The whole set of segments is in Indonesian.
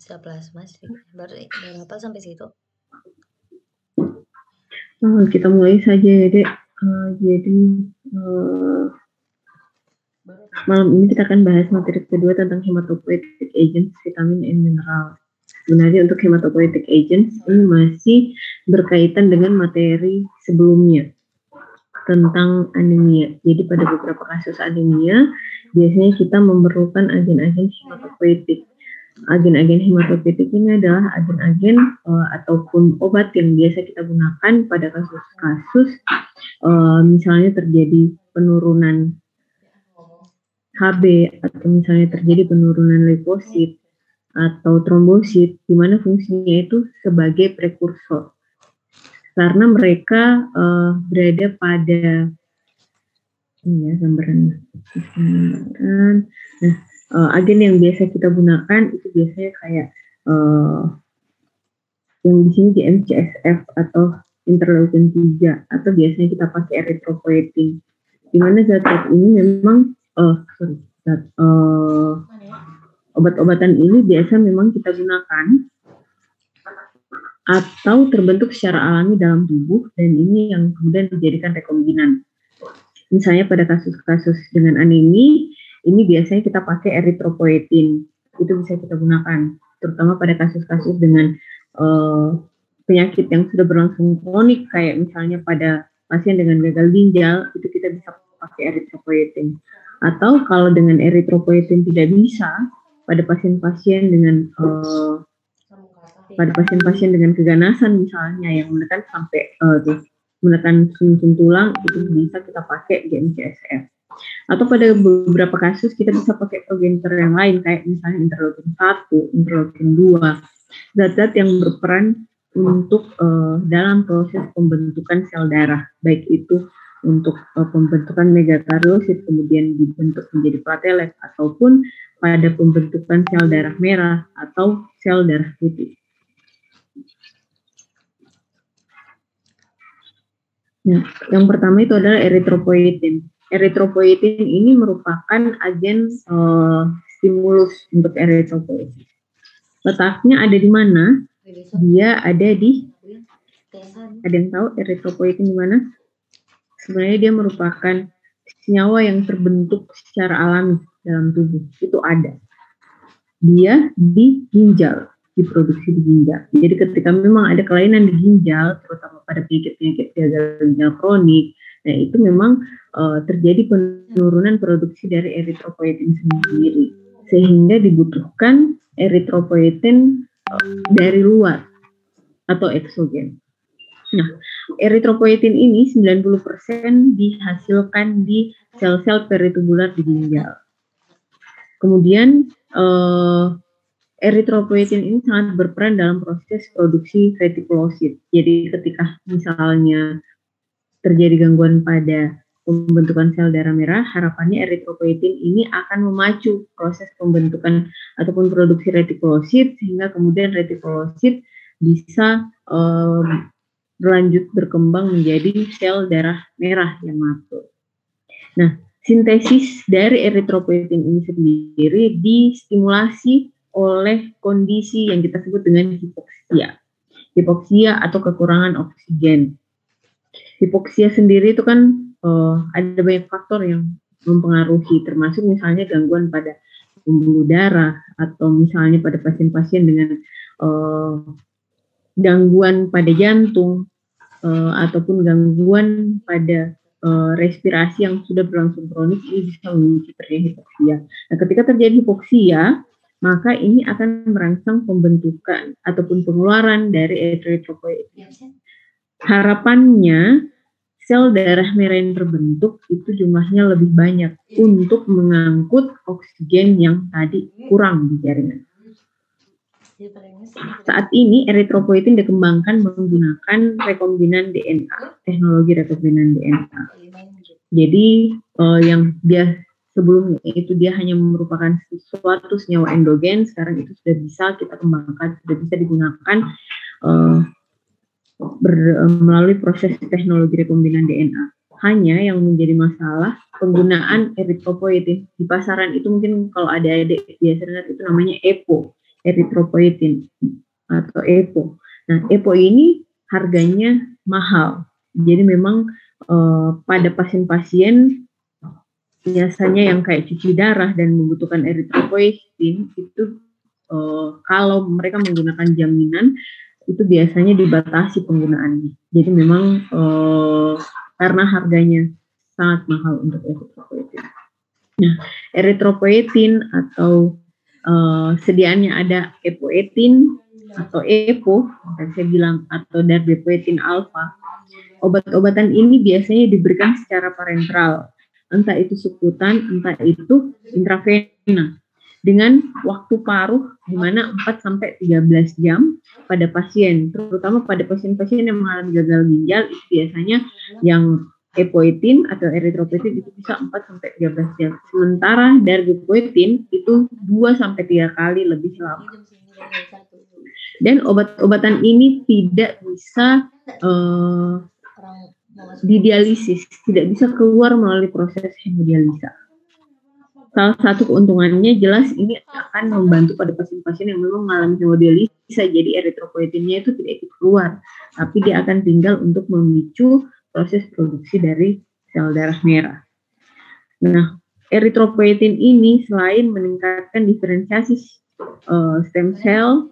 Sitoplasma berapa sampai situ? Kita mulai saja ya, Dek. Jadi malam ini kita akan bahas materi kedua tentang hematopoietic agents, vitamin and mineral. Sebenarnya untuk hematopoietic agents ini masih berkaitan dengan materi sebelumnya tentang anemia. Jadi pada beberapa kasus anemia, biasanya kita memerlukan agen-agen hematopoietik. Agen-agen hematopoietik ini adalah agen-agen ataupun obat yang biasa kita gunakan pada kasus-kasus misalnya terjadi penurunan Hb atau misalnya terjadi penurunan leukosit atau trombosit, di mana fungsinya itu sebagai prekursor. Karena mereka berada pada ini ya gambaran. Nah, agen yang biasa kita gunakan itu biasanya kayak yang di sini di MCSF atau interleukin 3 atau biasanya kita pakai erythropoietin. Di mana zat-zat ini memang obat-obatan ini biasa memang kita gunakan atau terbentuk secara alami dalam tubuh dan ini yang kemudian dijadikan rekombinan. Misalnya pada kasus-kasus dengan anemia, ini biasanya kita pakai erythropoietin. Itu bisa kita gunakan, terutama pada kasus-kasus dengan penyakit yang sudah berlangsung kronik, kayak misalnya pada pasien dengan gagal ginjal, itu kita bisa pakai erythropoietin. Atau kalau dengan erythropoietin tidak bisa, pada pasien-pasien dengan keganasan misalnya yang menekan sampai menekan sum-sum tulang, itu bisa kita pakai GM-CSF. Atau pada beberapa kasus kita bisa pakai progenitor yang lain kayak misalnya interleukin 1, interleukin 2, zat-zat yang berperan untuk dalam proses pembentukan sel darah, baik itu untuk pembentukan megakariosit kemudian dibentuk menjadi platelet ataupun pada pembentukan sel darah merah atau sel darah putih. Nah, yang pertama itu adalah erythropoietin. Erythropoietin ini merupakan agen stimulus untuk erythropoietin. Letaknya ada di mana? Dia ada di, ada yang tahu erythropoietin di mana? Sebenarnya dia merupakan senyawa yang terbentuk secara alami dalam tubuh. Itu ada. Dia di ginjal, diproduksi di ginjal. Jadi ketika memang ada kelainan di ginjal, terutama pada penyakit-penyakit gagal ginjal kronik, nah itu memang terjadi penurunan produksi dari erythropoietin sendiri, sehingga dibutuhkan erythropoietin dari luar atau eksogen. Nah, erythropoietin ini 90% dihasilkan di sel-sel peritubular di ginjal. Kemudian erythropoietin ini sangat berperan dalam proses produksi retikulosit. Jadi ketika misalnya terjadi gangguan pada pembentukan sel darah merah, harapannya erythropoietin ini akan memacu proses pembentukan ataupun produksi retikulosit sehingga kemudian retikulosit bisa berlanjut berkembang menjadi sel darah merah yang matur. Nah, sintesis dari erythropoietin ini sendiri distimulasi oleh kondisi yang kita sebut dengan hipoksia. Hipoksia atau kekurangan oksigen. Hipoksia sendiri itu kan ada banyak faktor yang mempengaruhi, termasuk misalnya gangguan pada pembuluh darah atau misalnya pada pasien-pasien dengan gangguan pada jantung ataupun gangguan pada respirasi yang sudah berlangsung kronik, ini bisa memicu terjadi hipoksia. Nah, ketika terjadi hipoksia, maka ini akan merangsang pembentukan ataupun pengeluaran dari erythropoietin. Harapannya sel darah merah yang terbentuk itu jumlahnya lebih banyak untuk mengangkut oksigen yang tadi kurang di jaringan. Saat ini erythropoietin dikembangkan menggunakan rekombinan DNA, teknologi rekombinan DNA. Jadi yang dia sebelumnya itu dia hanya merupakan suatu senyawa endogen, sekarang itu sudah bisa kita kembangkan, sudah bisa digunakan melalui proses teknologi rekombinan DNA. Hanya yang menjadi masalah penggunaan erythropoietin di pasaran itu mungkin kalau ada adik biasa dengar itu namanya EPO. eritropoietin atau EPO. Nah, EPO ini harganya mahal. Jadi memang pada pasien-pasien biasanya yang kayak cuci darah dan membutuhkan eritropoietin itu kalau mereka menggunakan jaminan itu biasanya dibatasi penggunaannya. Jadi memang karena harganya sangat mahal untuk eritropoietin. Nah, eritropoietin atau sediaannya ada epoetin atau EPO, yang saya bilang, atau darbepoetin alfa. Obat-obatan ini biasanya diberikan secara parenteral, entah itu subkutan, entah itu intravena, dengan waktu paruh di mana 4-13 jam pada pasien, terutama pada pasien-pasien yang mengalami gagal ginjal. Itu biasanya yang epoetin atau eritropoietin itu bisa 4-13 jam. Sementara darbepoetin itu 2-3 kali lebih lama. Dan obat-obatan ini tidak bisa didialisis, tidak bisa keluar melalui proses hemodialisa. Salah satu keuntungannya jelas ini akan membantu pada pasien-pasien yang memang mengalami hemodialisa, jadi eritropoietinnya itu tidak ikut keluar, tapi dia akan tinggal untuk memicu proses produksi dari sel darah merah. Nah, eritropoietin ini selain meningkatkan diferensiasi stem cell,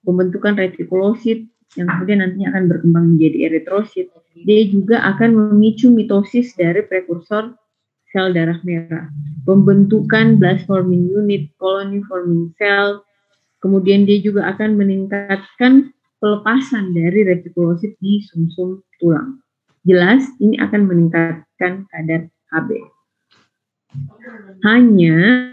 pembentukan retikulosit yang kemudian nantinya akan berkembang menjadi eritrosit, dia juga akan memicu mitosis dari prekursor sel darah merah, pembentukan blast forming unit, colony forming cell, kemudian dia juga akan meningkatkan pelepasan dari retikulosit di sumsum tulang. Jelas ini akan meningkatkan kadar Hb. Hanya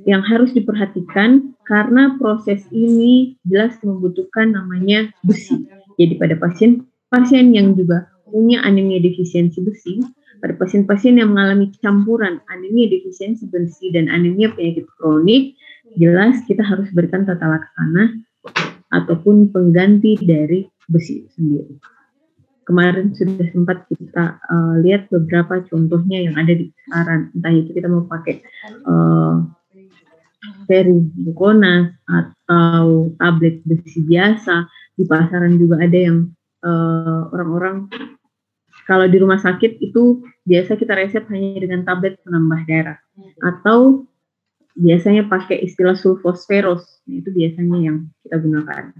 yang harus diperhatikan karena proses ini jelas membutuhkan namanya besi. Jadi pada pasien-pasien yang juga punya anemia defisiensi besi, pada pasien-pasien yang mengalami campuran anemia defisiensi besi dan anemia penyakit kronik, jelas kita harus berikan tata laksana ataupun pengganti dari besi sendiri. Kemarin sudah sempat kita lihat beberapa contohnya yang ada di pasaran, entah itu kita mau pakai ferrigluconas atau tablet besi biasa. Di pasaran juga ada yang orang-orang kalau di rumah sakit itu biasa kita resep hanya dengan tablet penambah darah, atau biasanya pakai istilah sulfosferos, itu biasanya yang kita gunakan.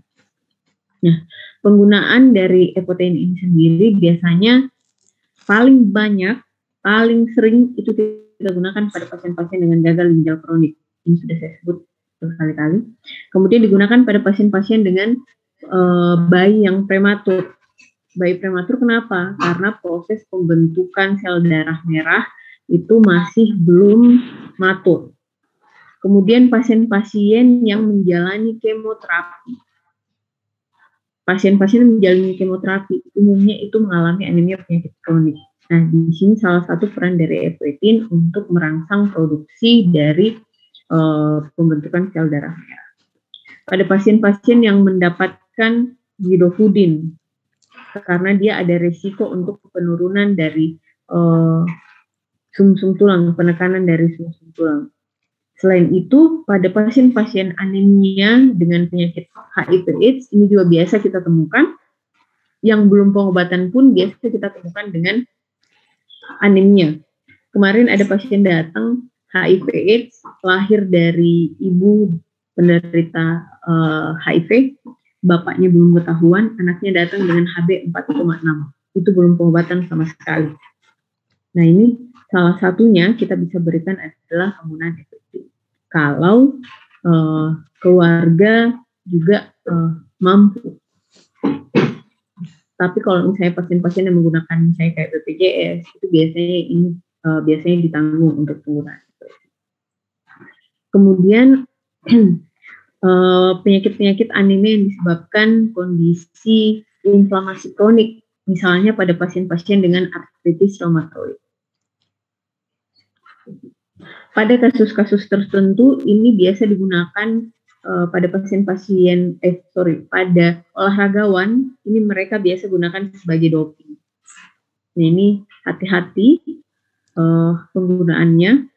Nah, penggunaan dari epoetin ini sendiri biasanya paling banyak, paling sering itu kita gunakan pada pasien-pasien dengan gagal ginjal kronik. Ini sudah saya sebut berkali-kali. Kemudian digunakan pada pasien-pasien dengan bayi yang prematur. Bayi prematur kenapa? Karena proses pembentukan sel darah merah itu masih belum matur. Kemudian pasien-pasien yang menjalani kemoterapi. Pasien-pasien yang menjalani kemoterapi umumnya itu mengalami anemia penyakit kronik. Nah, di sini salah satu peran dari epoetin untuk merangsang produksi dari pembentukan sel darah merah. Pada pasien-pasien yang mendapatkan zidofudin, karena dia ada resiko untuk penurunan dari sumsum tulang, penekanan dari sumsum tulang. Selain itu, pada pasien-pasien anemia dengan penyakit HIV/AIDS, ini juga biasa kita temukan. Yang belum pengobatan pun biasa kita temukan dengan anemia. Kemarin ada pasien datang HIV/AIDS, lahir dari ibu penderita HIV, bapaknya belum ketahuan, anaknya datang dengan Hb 4,6. Itu belum pengobatan sama sekali. Nah, ini salah satunya kita bisa berikan adalah penggunaan epoetin. Kalau keluarga juga mampu. Tapi kalau misalnya pasien-pasien yang menggunakan misalnya kayak BPJS, itu biasanya ditanggung untuk penggunaan. Kemudian penyakit-penyakit anemia yang disebabkan kondisi inflamasi kronik, misalnya pada pasien-pasien dengan artritis reumatoid. Pada kasus-kasus tertentu ini biasa digunakan pada pasien-pasien, pada olahragawan, ini mereka biasa gunakan sebagai doping. Nah, ini hati-hati penggunaannya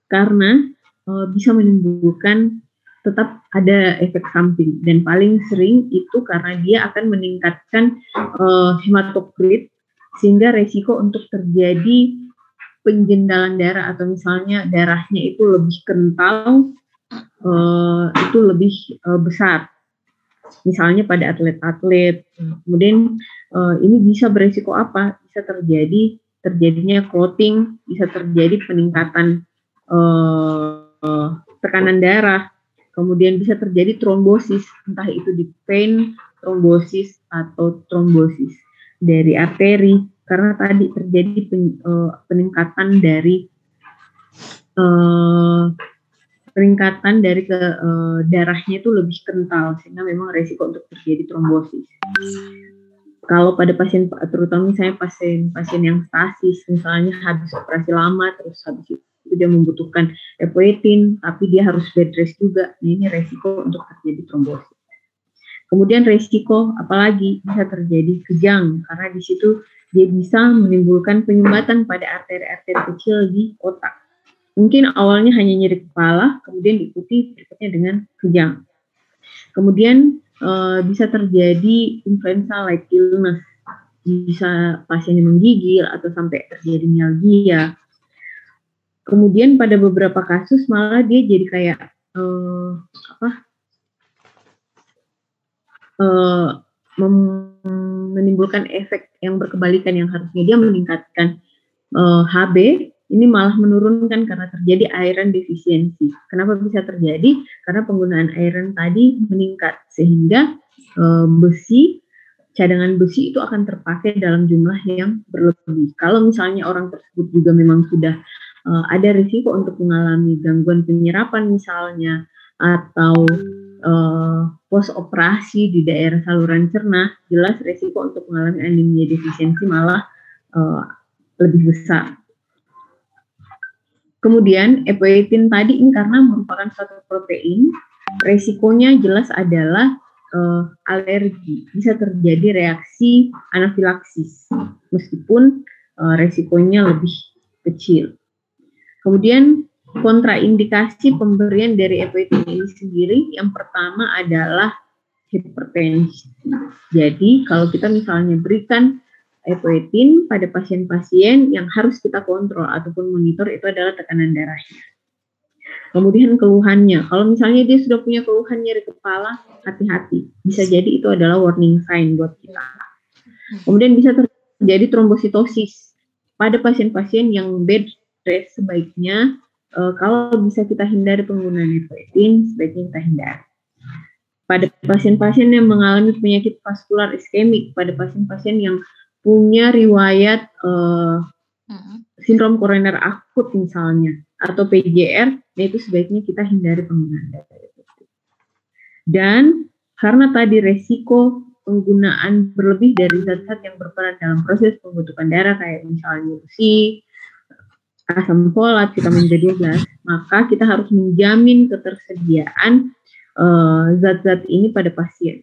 karena bisa menimbulkan tetap ada efek samping, dan paling sering itu karena dia akan meningkatkan hematokrit, sehingga resiko untuk terjadi penjendalan darah atau misalnya darahnya itu lebih kental, itu lebih besar. Misalnya pada atlet-atlet. Kemudian ini bisa beresiko apa? Bisa terjadinya clotting, bisa terjadi peningkatan tekanan darah, kemudian bisa terjadi trombosis, entah itu di vein trombosis atau trombosis dari arteri, karena tadi terjadi peningkatan dari darahnya itu lebih kental, sehingga memang resiko untuk terjadi trombosis. Kalau pada pasien, terutama misalnya pasien yang stasis, misalnya habis operasi lama, terus habis itu dia membutuhkan epoetin, tapi dia harus bed rest juga, nah ini resiko untuk terjadi trombosis. Kemudian resiko apalagi bisa terjadi kejang, karena di situ dia bisa menimbulkan penyumbatan pada arteri-arteri kecil di otak. Mungkin awalnya hanya nyeri kepala, kemudian diikuti berikutnya dengan kejang. Kemudian bisa terjadi influenza-like illness, bisa pasiennya menggigil atau sampai terjadi myalgia. Kemudian pada beberapa kasus malah dia jadi kayak menimbulkan efek yang berkebalikan, yang harusnya dia meningkatkan HB, ini malah menurunkan karena terjadi iron deficiency. Kenapa bisa terjadi? Karena penggunaan iron tadi meningkat, sehingga cadangan besi itu akan terpakai dalam jumlah yang berlebih. Kalau misalnya orang tersebut juga memang sudah ada risiko untuk mengalami gangguan penyerapan misalnya, atau post operasi di daerah saluran cerna, jelas risiko untuk mengalami anemia defisiensi malah lebih besar. Kemudian epoetin tadi ini karena merupakan suatu protein, resikonya jelas adalah alergi, bisa terjadi reaksi anafilaksis, meskipun resikonya lebih kecil. Kemudian kontraindikasi pemberian dari epoetin ini sendiri, yang pertama adalah hipertensi. Jadi kalau kita misalnya berikan epoetin pada pasien-pasien, yang harus kita kontrol ataupun monitor itu adalah tekanan darahnya. Kemudian keluhannya, kalau misalnya dia sudah punya keluhan nyeri kepala, hati-hati, bisa jadi itu adalah warning sign buat kita. Kemudian bisa terjadi trombositosis pada pasien-pasien yang bed rest, sebaiknya kalau bisa kita hindari penggunaan epoetin, sebaiknya kita hindari. Pada pasien-pasien yang mengalami penyakit vaskular iskemik, pada pasien-pasien yang punya riwayat sindrom koroner akut misalnya, atau PJR, nah itu sebaiknya kita hindari penggunaan epoetin. Dan karena tadi resiko penggunaan berlebih dari zat-zat yang berperan dalam proses pembentukan darah, kayak misalnya besi, asam folat, vitamin B12, maka kita harus menjamin ketersediaan zat-zat ini pada pasien.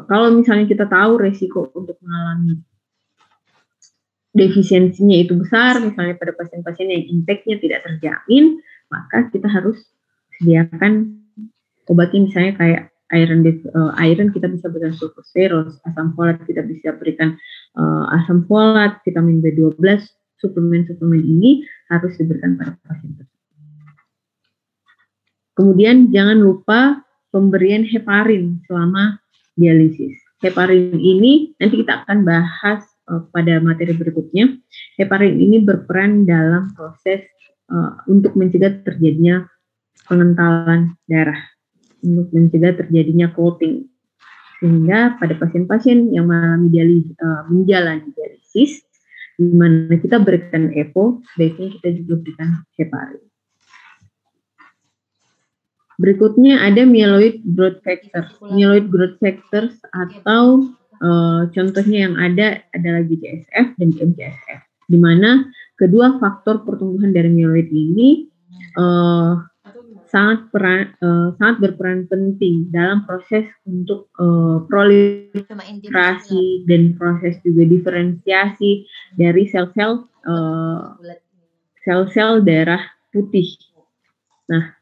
Kalau misalnya kita tahu resiko untuk mengalami defisiensinya itu besar, misalnya pada pasien-pasien yang intake-nya tidak terjamin, maka kita harus sediakan obatnya, misalnya kayak iron kita bisa berikan sulfosterol, asam folat kita bisa berikan asam folat, vitamin B12, suplemen-suplemen ini harus diberikan pada pasien tersebut. Kemudian jangan lupa pemberian heparin selama dialisis. Heparin ini nanti kita akan bahas pada materi berikutnya. Heparin ini berperan dalam proses untuk mencegah terjadinya pengentalan darah, untuk mencegah terjadinya clotting, sehingga pada pasien-pasien yang menjalani dialisis, di mana kita berikan EPO, sebaiknya kita juga berikan heparin. Berikutnya ada myeloid growth factors. Myeloid growth factors atau contohnya yang ada adalah GCSF dan MCSF, di mana kedua faktor pertumbuhan dari myeloid ini sangat berperan penting dalam proses untuk proliferasi dan proses juga diferensiasi dari sel-sel darah putih. Nah,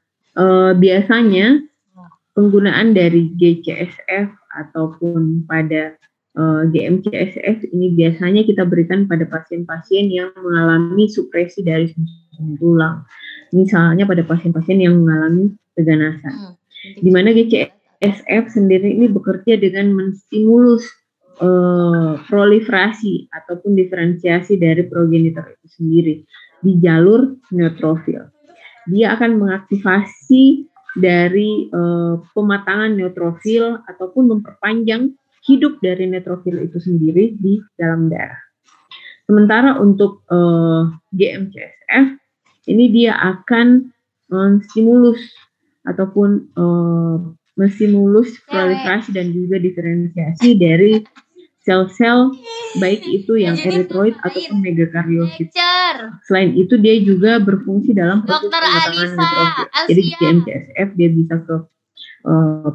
biasanya penggunaan dari GCSF ataupun pada GMCSF ini biasanya kita berikan pada pasien-pasien yang mengalami supresi dari sum-sum tulang. Misalnya pada pasien-pasien yang mengalami keganasan. Di mana GCSF sendiri ini bekerja dengan menstimulus proliferasi ataupun diferensiasi dari progenitor itu sendiri di jalur neutrofil. Dia akan mengaktifasi dari pematangan neutrofil ataupun memperpanjang hidup dari neutrofil itu sendiri di dalam darah. Sementara untuk GMCSF ini dia akan menstimulus ataupun menstimulus proliferasi dan juga diferensiasi dari sel-sel baik itu yang eritroid ataupun megakariosit. Selain itu dia juga berfungsi dalam proses pematangan neutrofil. Jadi GMCSF dia bisa ke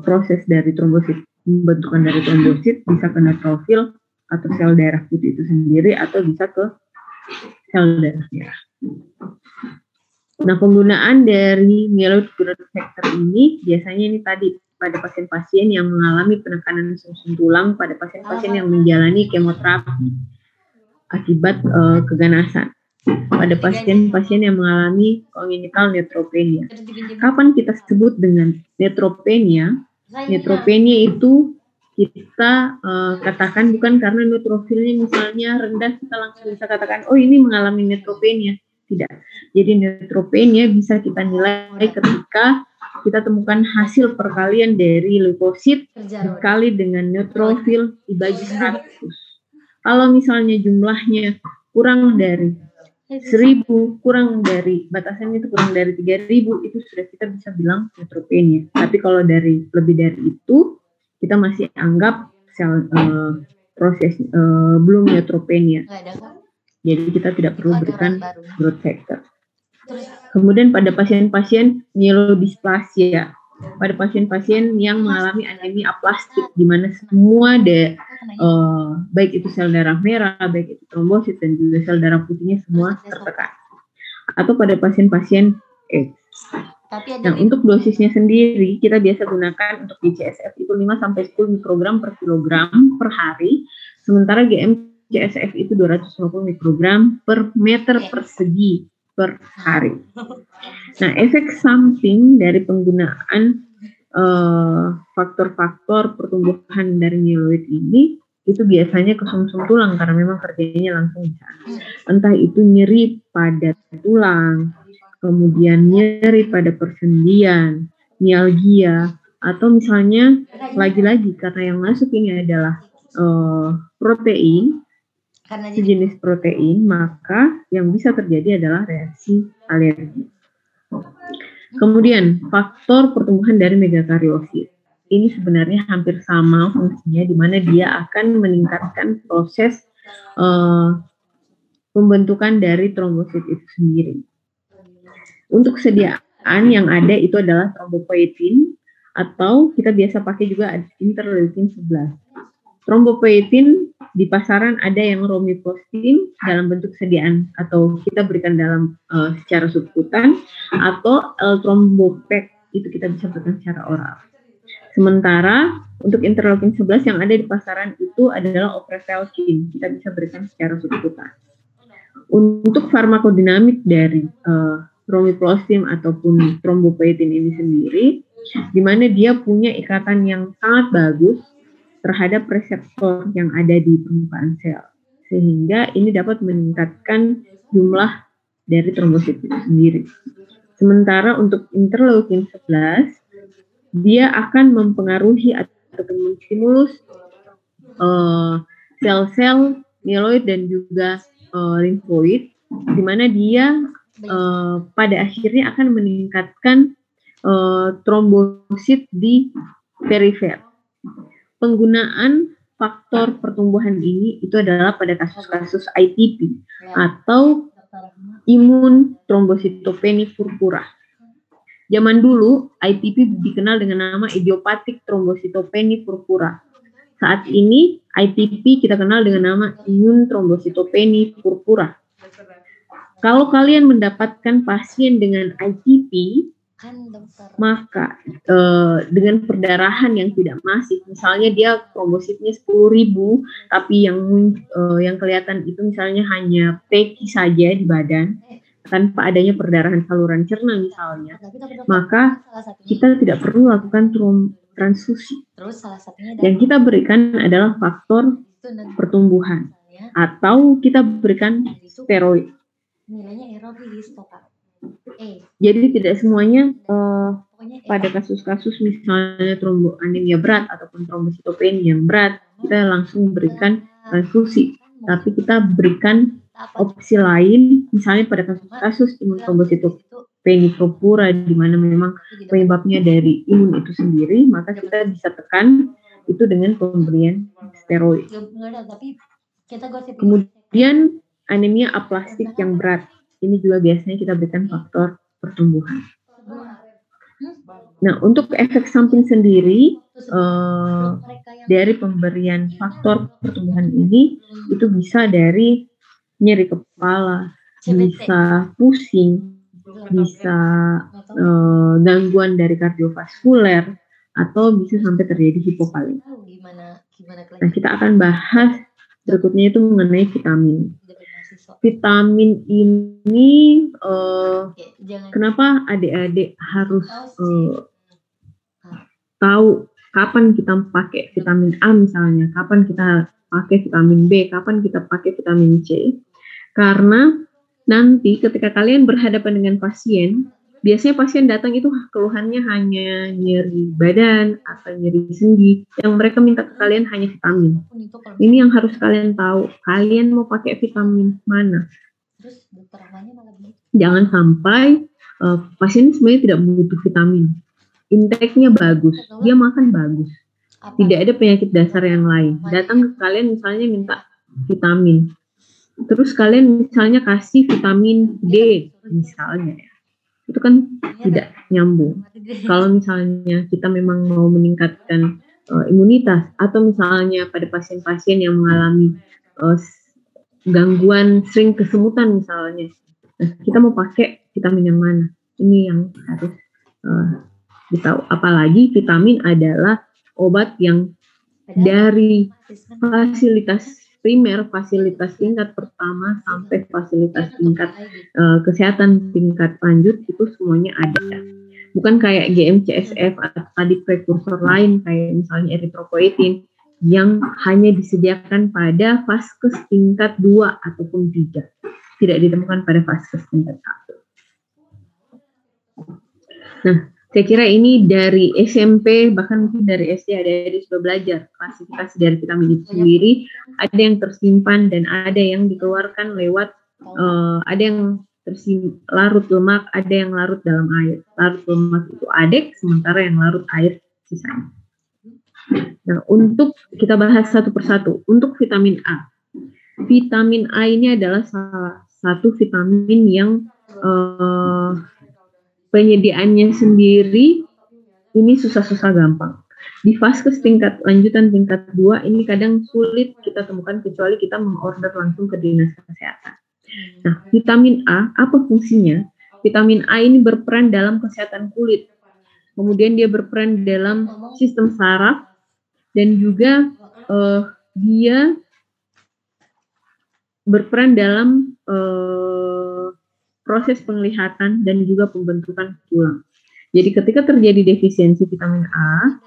proses dari trombosit, pembentukan dari trombosit bisa ke neutrofil atau sel darah putih itu sendiri atau bisa ke sel darah merah. Nah, penggunaan dari myeloid growth factor ini biasanya ini tadi pada pasien-pasien yang mengalami penekanan sum-sum tulang, pada pasien-pasien yang menjalani kemoterapi akibat keganasan, pada pasien-pasien yang mengalami congenital neutropenia. Kapan kita sebut dengan neutropenia? Neutropenia itu kita katakan bukan karena neutrofilnya misalnya rendah, kita langsung bisa katakan, oh ini mengalami neutropenia. Tidak. Jadi neutropenia bisa kita nilai ketika kita temukan hasil perkalian dari leukosit dikali dengan neutrofil dibagi 100. Kalau misalnya jumlahnya kurang dari 1000, kurang dari batasannya itu kurang dari 3000, itu sudah kita bisa bilang neutropenia. Tapi kalau dari lebih dari itu, kita masih anggap sel proses belum neutropenia. Jadi kita tidak perlu berikan growth factor. Kemudian pada pasien-pasien myelodysplasia, pada pasien-pasien yang mengalami anemia aplastik, di mana semua baik itu sel darah merah, baik itu trombosit dan juga sel darah putihnya semua tertekan. Atau pada pasien-pasien AIDS. Nah, untuk dosisnya sendiri kita biasa gunakan untuk GCSF itu 5-10 mikrogram per kilogram per hari, sementara GMCSF itu 250 mikrogram per meter persegi per hari. Nah, efek samping dari penggunaan faktor-faktor pertumbuhan dari myeloid ini itu biasanya ke sum-sum tulang karena memang kerjanya langsung di sana. Entah itu nyeri pada tulang, kemudian nyeri pada persendian, mialgia, atau misalnya lagi-lagi karena yang masuk ini adalah protein, sejenis protein, maka yang bisa terjadi adalah reaksi alergi. Kemudian faktor pertumbuhan dari megakariosit. Ini sebenarnya hampir sama fungsinya, di mana dia akan meningkatkan proses pembentukan dari trombosit itu sendiri. Untuk kesediaan yang ada itu adalah trombopoietin, atau kita biasa pakai juga interleukin 11. Trombopoietin di pasaran ada yang romifostin dalam bentuk sediaan atau kita berikan dalam secara subkutan, atau L-trombopek itu kita bisa berikan secara oral. Sementara untuk interleukin 11 yang ada di pasaran itu adalah oprevelkin, kita bisa berikan secara subkutan. Untuk farmakodinamik dari romiflostim ataupun trombopoietin ini sendiri, di mana dia punya ikatan yang sangat bagus terhadap reseptor yang ada di permukaan sel, sehingga ini dapat meningkatkan jumlah dari trombosit itu sendiri. Sementara untuk interleukin 11, dia akan mempengaruhi atau menstimulus sel-sel myeloid dan juga limfoid, di mana dia pada akhirnya akan meningkatkan trombosit di perifer. Penggunaan faktor pertumbuhan ini itu adalah pada kasus-kasus ITP atau imun trombositopeni purpura. Zaman dulu ITP dikenal dengan nama idiopatik trombositopeni purpura. Saat ini ITP kita kenal dengan nama imun trombositopeni purpura. Kalau kalian mendapatkan pasien dengan ITP, Kan dokter. Maka dengan perdarahan yang tidak masif, misalnya dia trombositnya 10.000, tapi yang kelihatan itu misalnya hanya teki saja di badan, tanpa adanya perdarahan saluran cerna misalnya, maka kita tidak perlu lakukan transfusi. Terus salah satunya Yang kita berikan adalah faktor pertumbuhan, atau kita berikan steroid. nilainya error di stop. Jadi tidak semuanya pada kasus-kasus misalnya anemia berat ataupun trombositopenia yang berat, kita langsung berikan transfusi. Tapi kita berikan opsi lain, misalnya pada kasus-kasus imun trombositopenia purpura, di mana memang penyebabnya dari imun itu sendiri, maka kita bisa tekan itu dengan pemberian steroid. Kemudian anemia aplastik yang berat, ini juga biasanya kita berikan faktor pertumbuhan. Nah, untuk efek samping sendiri dari pemberian faktor pertumbuhan ini, itu bisa dari nyeri kepala, bisa pusing, bisa gangguan dari kardiovaskuler, atau bisa sampai terjadi hipokalemi. Nah, kita akan bahas berikutnya itu mengenai vitamin. Vitamin ini kenapa adik-adik harus tahu kapan kita pakai vitamin A misalnya, kapan kita pakai vitamin B, kapan kita pakai vitamin C. Karena nanti ketika kalian berhadapan dengan pasien, biasanya pasien datang itu keluhannya hanya nyeri badan atau nyeri sendi. Yang mereka minta ke kalian hanya vitamin. Ini yang harus kalian tahu. Kalian mau pakai vitamin mana? Jangan sampai pasien sebenarnya tidak butuh vitamin. Intake-nya bagus, dia makan bagus. Tidak ada penyakit dasar yang lain. Datang ke kalian misalnya minta vitamin. Terus kalian misalnya kasih vitamin D misalnya ya. Itu kan tidak nyambung. Kalau misalnya kita memang mau meningkatkan imunitas, atau misalnya pada pasien-pasien yang mengalami gangguan sering kesemutan misalnya, kita mau pakai vitamin yang mana? Ini yang harus ditahu. Apalagi vitamin adalah obat yang dari fasilitas primer, fasilitas tingkat pertama sampai fasilitas tingkat kesehatan tingkat lanjut itu semuanya ada. Bukan kayak GM-CSF atau tadi prekursor lain kayak misalnya eritropoietin yang hanya disediakan pada vaskes tingkat 2 ataupun 3. Tidak ditemukan pada vaskes tingkat 1. Nah, saya kira ini dari SMP, bahkan mungkin dari SD ada sudah belajar klasifikasi dari vitamin itu sendiri. Ada yang tersimpan dan ada yang dikeluarkan lewat, ada yang larut lemak, ada yang larut dalam air. Larut lemak itu adek, sementara yang larut air sisanya. Nah, untuk kita bahas satu persatu. Untuk vitamin A. Vitamin A ini adalah salah satu vitamin yang penyediaannya sendiri ini susah-susah gampang. Di vaskes tingkat lanjutan tingkat 2 ini kadang sulit kita temukan kecuali kita mengorder langsung ke dinas kesehatan. Nah, vitamin A, apa fungsinya? Vitamin A ini berperan dalam kesehatan kulit. Kemudian dia berperan dalam sistem saraf dan juga dia berperan dalam proses penglihatan dan juga pembentukan tulang. Jadi ketika terjadi defisiensi vitamin A,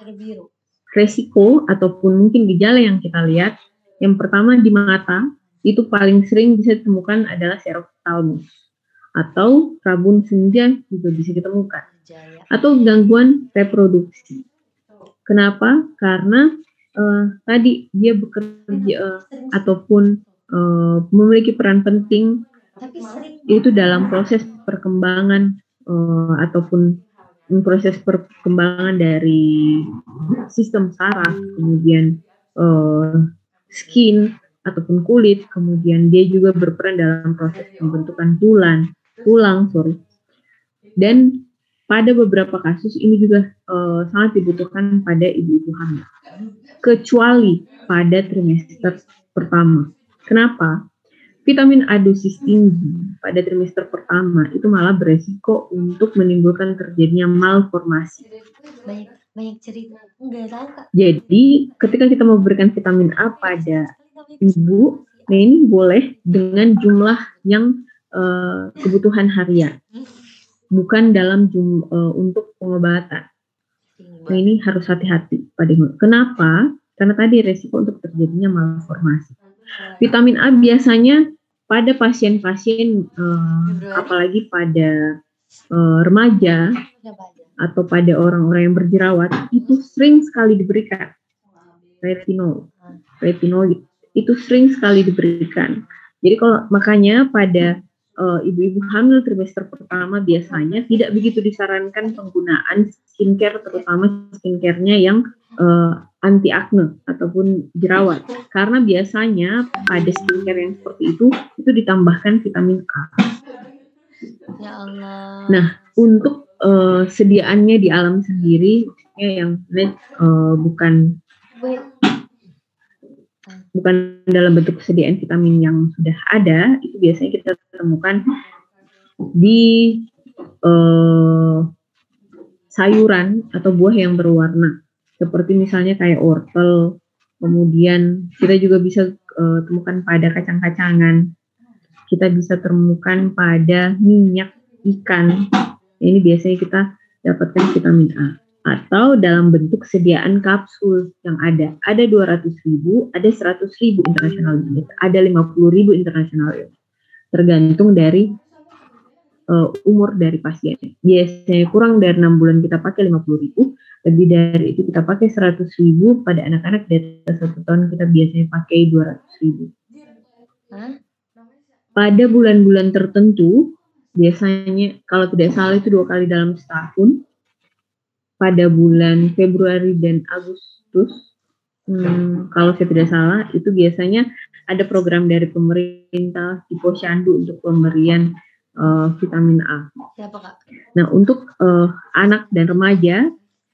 resiko ataupun mungkin gejala yang kita lihat, yang pertama di mata, itu paling sering bisa ditemukan adalah seroftalmus. Atau rabun senja juga bisa ditemukan. Atau gangguan reproduksi. Kenapa? Karena tadi dia bekerja ataupun memiliki peran penting itu dalam proses perkembangan ataupun proses perkembangan dari sistem saraf, kemudian skin ataupun kulit, kemudian dia juga berperan dalam proses pembentukan tulang, dan pada beberapa kasus ini juga sangat dibutuhkan pada ibu-ibu hamil, kecuali pada trimester pertama. Kenapa? vitamin A dosis tinggi pada trimester pertama itu malah beresiko untuk menimbulkan terjadinya malformasi. Banyak cerita, nggak tahu Kak. Jadi ketika kita mau berikan vitamin A pada ibu, nah ini boleh dengan jumlah yang kebutuhan harian, bukan dalam untuk pengobatan. Nah ini harus hati-hati pada ibu. Kenapa? Karena tadi resiko untuk terjadinya malformasi. Vitamin A biasanya pada pasien-pasien, apalagi pada remaja atau pada orang-orang yang berjerawat, itu sering sekali diberikan retinol. Retinol itu sering sekali diberikan. Jadi kalau makanya pada ibu-ibu hamil trimester pertama biasanya tidak begitu disarankan penggunaan skincare, terutama skincare-nya yang anti akne ataupun jerawat, karena biasanya pada skincare yang seperti itu ditambahkan vitamin A. Ya Allah. Nah, untuk sediaannya di alam sendiri, yang bukan dalam bentuk persediaan vitamin yang sudah ada, itu biasanya kita temukan di sayuran atau buah yang berwarna, seperti misalnya kayak wortel. Kemudian kita juga bisa temukan pada kacang-kacangan. Kita bisa temukan pada minyak ikan. Ini biasanya kita dapatkan vitamin A. Atau dalam bentuk sediaan kapsul yang ada. Ada 200.000, ada 100.000 international unit, ada 50.000 international unit. Tergantung dari umur dari pasien. Biasanya kurang dari 6 bulan kita pakai 50.000, lebih dari itu kita pakai 100.000, pada anak-anak di atas 1 tahun kita biasanya pakai 200.000. Pada bulan-bulan tertentu, biasanya kalau tidak salah itu 2 kali dalam setahun, pada bulan Februari dan Agustus, kalau saya tidak salah, itu biasanya ada program dari pemerintah di Posyandu untuk pemberian vitamin A. Siapa Kak? Nah, untuk anak dan remaja,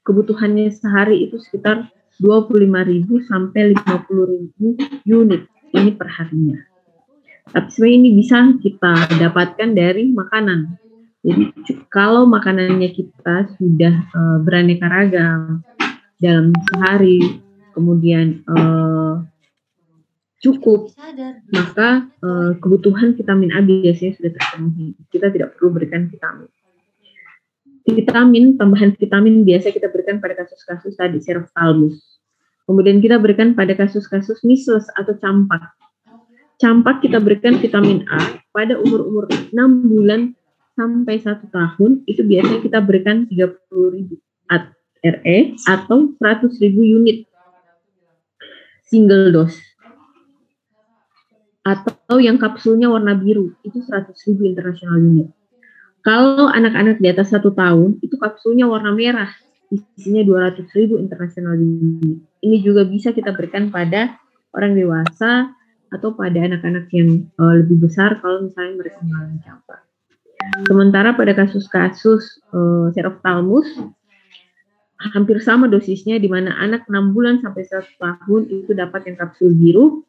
kebutuhannya sehari itu sekitar 25.000 sampai 50.000 unit ini per harinya. Tapi sebenarnya ini bisa kita dapatkan dari makanan. Jadi kalau makanannya kita sudah beraneka ragam dalam sehari, kemudian cukup, maka kebutuhan vitamin A biasanya sudah terpenuhi. Kita tidak perlu berikan vitamin. Tambahan vitamin biasa kita berikan pada kasus-kasus tadi Seroftalmus. Kemudian kita berikan pada kasus-kasus measles atau campak. Campak kita berikan vitamin A pada umur-umur 6 bulan sampai 1 tahun, itu biasanya kita berikan 30.000 RE atau 100.000 unit single dose. Atau yang kapsulnya warna biru, itu 100.000 international unit. Kalau anak-anak di atas 1 tahun, itu kapsulnya warna merah, isinya 200.000 international unit. Ini juga bisa kita berikan pada orang dewasa atau pada anak-anak yang lebih besar kalau misalnya mereka mengalami campak. Sementara pada kasus-kasus Seroftalmus hampir sama dosisnya, di mana anak 6 bulan sampai 1 tahun itu dapat yang kapsul biru,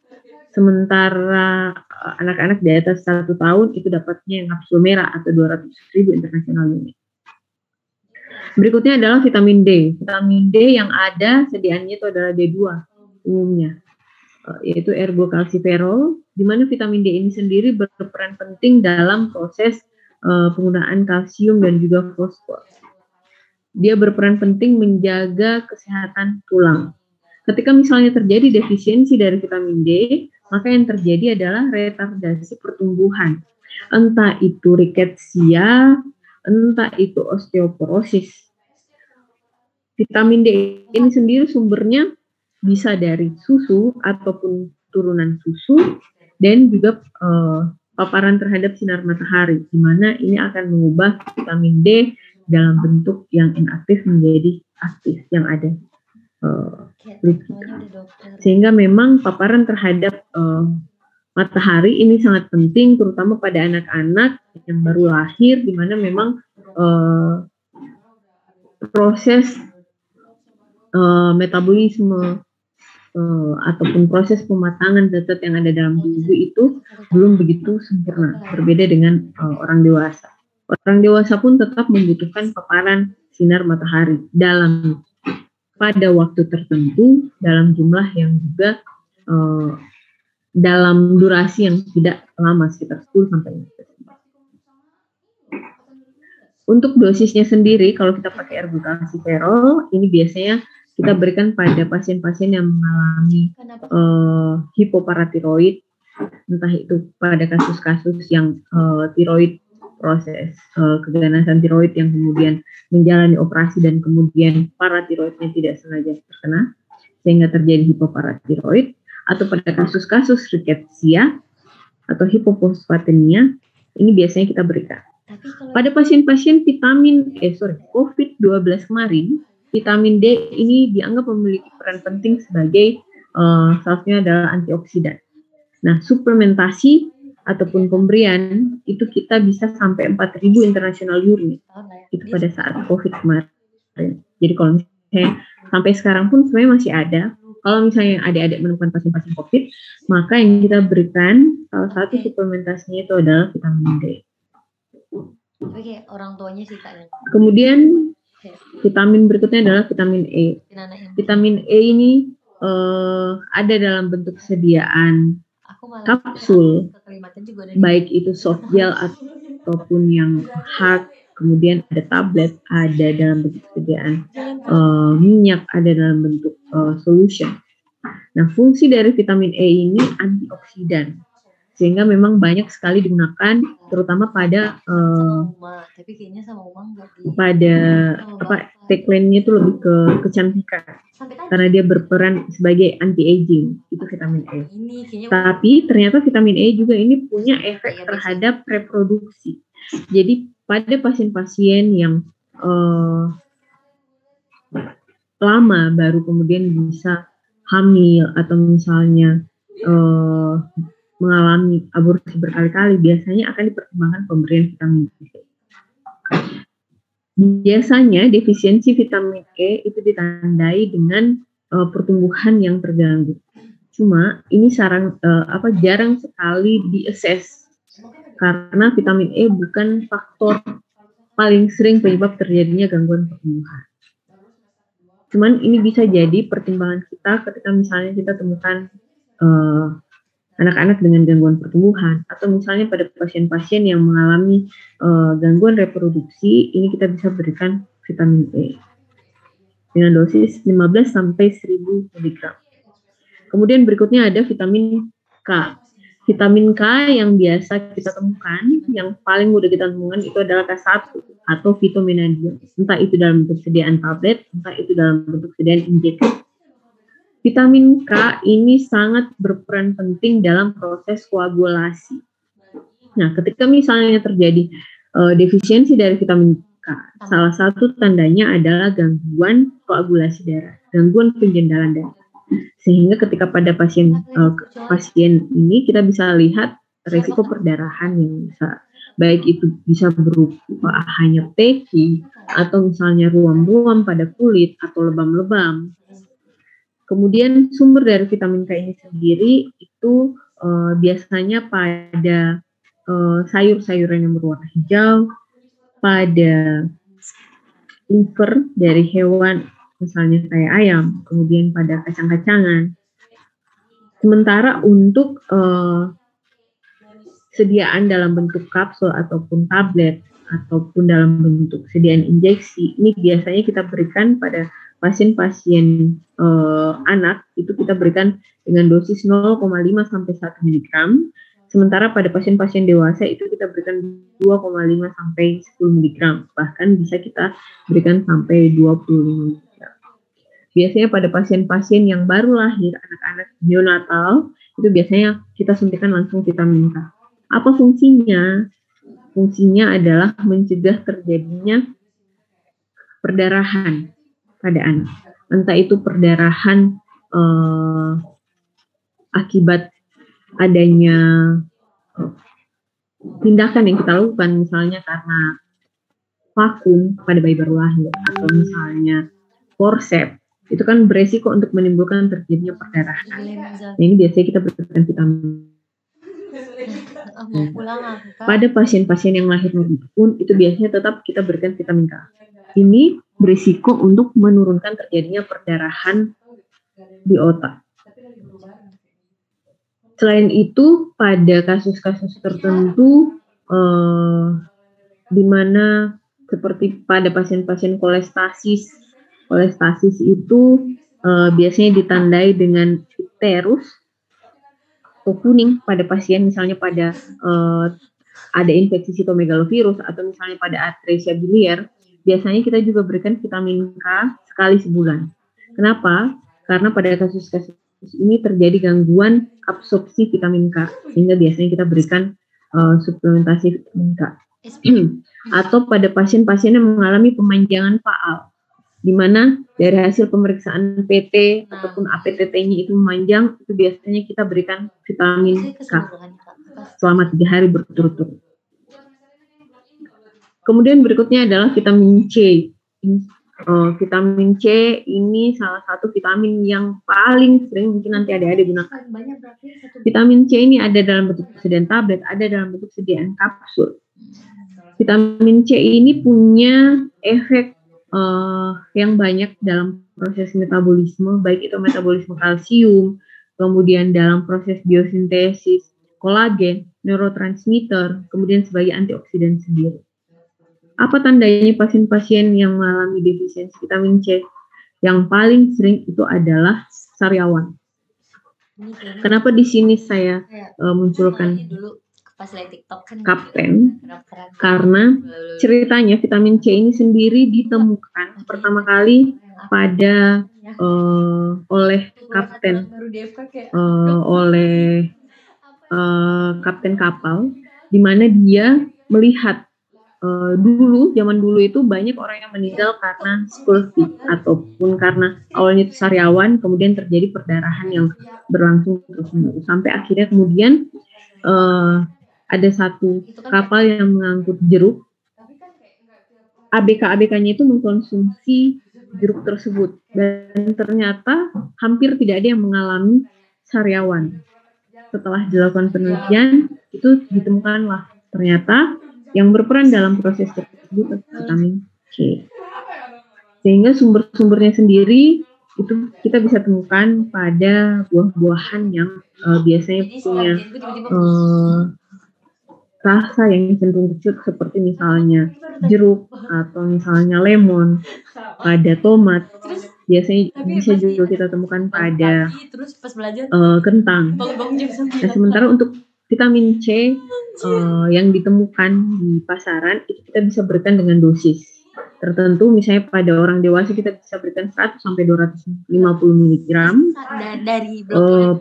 sementara anak-anak di atas 1 tahun itu dapatnya yang kapsul merah atau 200.000 international unit. Berikutnya adalah vitamin D. Vitamin D yang ada sediaannya itu adalah D2 umumnya, yaitu ergokalsiferol, di mana vitamin D ini sendiri berperan penting dalam proses penggunaan kalsium dan juga fosfor. Dia berperan penting menjaga kesehatan tulang. Ketika misalnya terjadi defisiensi dari vitamin D, maka yang terjadi adalah retardasi pertumbuhan. Entah itu riketsia, entah itu osteoporosis. Vitamin D ini sendiri sumbernya bisa dari susu ataupun turunan susu, dan juga paparan terhadap sinar matahari, di mana ini akan mengubah vitamin D dalam bentuk yang inaktif menjadi aktif yang ada kulit kita. Sehingga memang paparan terhadap matahari ini sangat penting, terutama pada anak-anak yang baru lahir, di mana memang proses metabolisme ataupun proses pematangan zat yang ada dalam tubuh itu belum begitu sempurna, berbeda dengan orang dewasa. Orang dewasa pun tetap membutuhkan paparan sinar matahari pada waktu tertentu dalam jumlah yang juga dalam durasi yang tidak lama, sekitar 10 sampai 15. Untuk dosisnya sendiri, kalau kita pakai ergotasipherol, ini biasanya kita berikan pada pasien-pasien yang mengalami hipoparatiroid, entah itu pada kasus-kasus yang tiroid, proses keganasan tiroid yang kemudian menjalani operasi dan kemudian paratiroidnya tidak sengaja terkena, sehingga terjadi hipoparatiroid, atau pada kasus-kasus riketsia atau hipofosfatemia, ini biasanya kita berikan. Pada pasien-pasien COVID-19 kemarin, vitamin D ini dianggap memiliki peran penting sebagai salah satunya adalah antioksidan. Nah, suplementasi ataupun pemberian itu kita bisa sampai 4.000 international unit itu pada saat COVID kemarin. Jadi kalau misalnya sampai sekarang pun sebenarnya masih ada. Kalau misalnya adik-adik menemukan pasien-pasien COVID, maka yang kita berikan salah satu suplementasinya itu adalah vitamin D. Oke, orang tuanya sih Kak. Kemudian vitamin berikutnya adalah vitamin E. Vitamin E ini ada dalam bentuk sediaan kapsul, baik itu soft gel ataupun yang hard. Kemudian ada tablet, ada dalam bentuk sediaan minyak, ada dalam bentuk solution. Nah, fungsi dari vitamin E ini antioksidan, sehingga memang banyak sekali digunakan, terutama pada tagline-nya itu lebih ke kecantikan, karena dia berperan sebagai anti-aging, itu vitamin E. Tapi ternyata vitamin E juga ini punya efek terhadap reproduksi. Jadi pada pasien-pasien yang lama baru kemudian bisa hamil atau misalnya mengalami aborsi berkali-kali, biasanya akan dipertimbangkan pemberian vitamin E. Biasanya defisiensi vitamin E itu ditandai dengan pertumbuhan yang terganggu. Cuma ini jarang sekali diakses karena vitamin E bukan faktor paling sering penyebab terjadinya gangguan pertumbuhan. Cuman ini bisa jadi pertimbangan kita ketika misalnya kita temukan anak-anak dengan gangguan pertumbuhan, atau misalnya pada pasien-pasien yang mengalami gangguan reproduksi, ini kita bisa berikan vitamin E dengan dosis 15 sampai 1000 mg. Kemudian berikutnya ada vitamin K. Vitamin K yang biasa kita temukan, yang paling mudah kita temukan itu adalah K1 atau vitaminadium. Entah itu dalam bentuk sediaan tablet, entah itu dalam bentuk sediaan injeksi. Vitamin K ini sangat berperan penting dalam proses koagulasi. Nah, ketika misalnya terjadi defisiensi dari vitamin K, salah satu tandanya adalah gangguan koagulasi darah, gangguan penjendalan darah. Sehingga ketika pada pasien ini kita bisa lihat risiko perdarahan yang bisa, baik itu bisa berupa hanya teki atau misalnya ruam-ruam pada kulit atau lebam-lebam. Kemudian sumber dari vitamin K ini sendiri itu biasanya pada sayur-sayuran yang berwarna hijau, pada liver dari hewan misalnya kayak ayam, kemudian pada kacang-kacangan. Sementara untuk sediaan dalam bentuk kapsul ataupun tablet ataupun dalam bentuk sediaan injeksi, ini biasanya kita berikan pada pasien-pasien anak, itu kita berikan dengan dosis 0,5 sampai 1 mg. Sementara pada pasien-pasien dewasa itu kita berikan 2,5 sampai 10 mg. Bahkan bisa kita berikan sampai 25 mg. Biasanya pada pasien-pasien yang baru lahir, anak-anak neonatal, itu biasanya kita suntikan langsung vitamin K. Apa fungsinya? Fungsinya adalah mencegah terjadinya perdarahan pada anak. Entah itu perdarahan akibat adanya tindakan yang kita lakukan, misalnya karena vakum pada bayi baru lahir, atau misalnya forceps, itu kan beresiko untuk menimbulkan terjadinya perdarahan. Nah, ini biasanya kita berikan vitamin. Pada pasien-pasien yang lahir normal pun itu biasanya tetap kita berikan vitamin K. Ini berisiko untuk menurunkan terjadinya perdarahan di otak. Selain itu, pada kasus-kasus tertentu di mana seperti pada pasien-pasien kolestasis itu biasanya ditandai dengan icterus atau kuning pada pasien, misalnya pada ada infeksi sitomegalovirus atau misalnya pada atresia biliar, biasanya kita juga berikan vitamin K sekali sebulan. Kenapa? Karena pada kasus-kasus ini terjadi gangguan absorpsi vitamin K, sehingga biasanya kita berikan suplementasi vitamin K. Atau pada pasien-pasien yang mengalami pemanjangan faal, di mana dari hasil pemeriksaan PT ataupun APTT-nya itu memanjang, itu biasanya kita berikan vitamin K selama 3 hari berturut-turut. Kemudian berikutnya adalah vitamin C. Vitamin C ini salah satu vitamin yang paling sering mungkin nanti adik-adik gunakan. Vitamin C ini ada dalam bentuk sediaan tablet, ada dalam bentuk sediaan kapsul. Vitamin C ini punya efek yang banyak dalam proses metabolisme, baik itu metabolisme kalsium, kemudian dalam proses biosintesis kolagen, neurotransmitter, kemudian sebagai antioksidan sendiri. Apa tandanya pasien-pasien yang mengalami defisiensi vitamin C? Yang paling sering itu adalah sariawan. Kenapa di sini saya munculkan kapten? Karena ceritanya vitamin C ini sendiri ditemukan pertama kali pada oleh kapten kapten kapal, di mana dia melihat zaman dulu itu banyak orang yang meninggal karena scurvy ataupun karena awalnya itu sariawan, kemudian terjadi perdarahan yang berlangsung terus-menerus sampai akhirnya kemudian ada satu kapal yang mengangkut jeruk. ABK-ABK-nya itu mengkonsumsi jeruk tersebut dan ternyata hampir tidak ada yang mengalami sariawan. Setelah dilakukan penelitian itu ditemukanlah ternyata yang berperan dalam proses tersebut vitamin C. Sehingga sumber-sumbernya sendiri itu kita bisa temukan pada buah-buahan yang biasanya punya rasa yang cenderung kecut seperti misalnya jeruk atau misalnya lemon, pada tomat. Biasanya bisa juga kita temukan pada kentang. Nah, sementara untuk vitamin C yang ditemukan di pasaran itu kita bisa berikan dengan dosis tertentu. Misalnya pada orang dewasa kita bisa berikan 100 sampai 250 mg.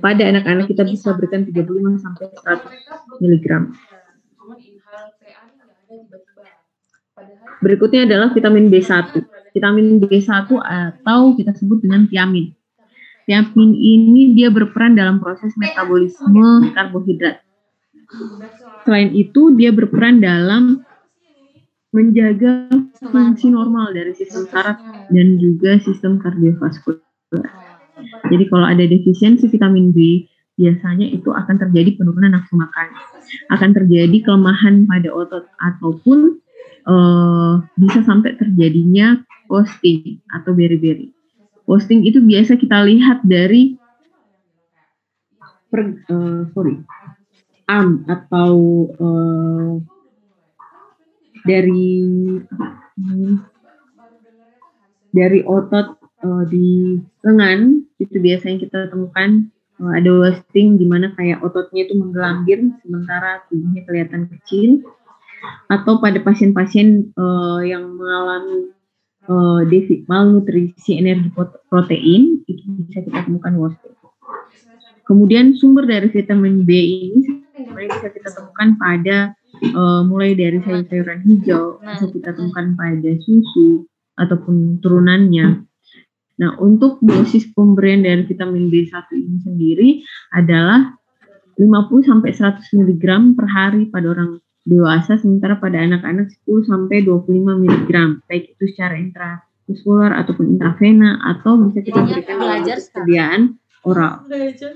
Pada anak-anak kita bisa berikan 35 sampai 100 mg. Berikutnya adalah vitamin B1. Vitamin B1 atau kita sebut dengan tiamin. Tiamin ini dia berperan dalam proses metabolisme karbohidrat. Selain itu, dia berperan dalam menjaga fungsi normal dari sistem saraf dan juga sistem kardiovaskular. Jadi kalau ada defisiensi vitamin B, biasanya itu akan terjadi penurunan nafsu makan, akan terjadi kelemahan pada otot ataupun bisa sampai terjadinya wasting atau beri-beri. Wasting itu biasa kita lihat dari arm atau dari otot di lengan itu biasanya kita temukan ada wasting di mana kayak ototnya itu menggelambir sementara tubuhnya kelihatan kecil. Atau pada pasien-pasien yang mengalami malnutrisi energi protein itu bisa kita temukan wasting. Kemudian sumber dari vitamin B ini sebenarnya bisa kita temukan pada mulai dari sayur-sayuran hijau, bisa kita temukan pada susu ataupun turunannya. Nah, untuk dosis pemberian dari vitamin B1 ini sendiri adalah 50 sampai 100 mg per hari pada orang dewasa, sementara pada anak-anak 10 sampai 25 mg, baik itu secara muskular ataupun intravena, atau bisa kita Jadinya berikan dalam belajar bentuk persediaan oral. Belajar.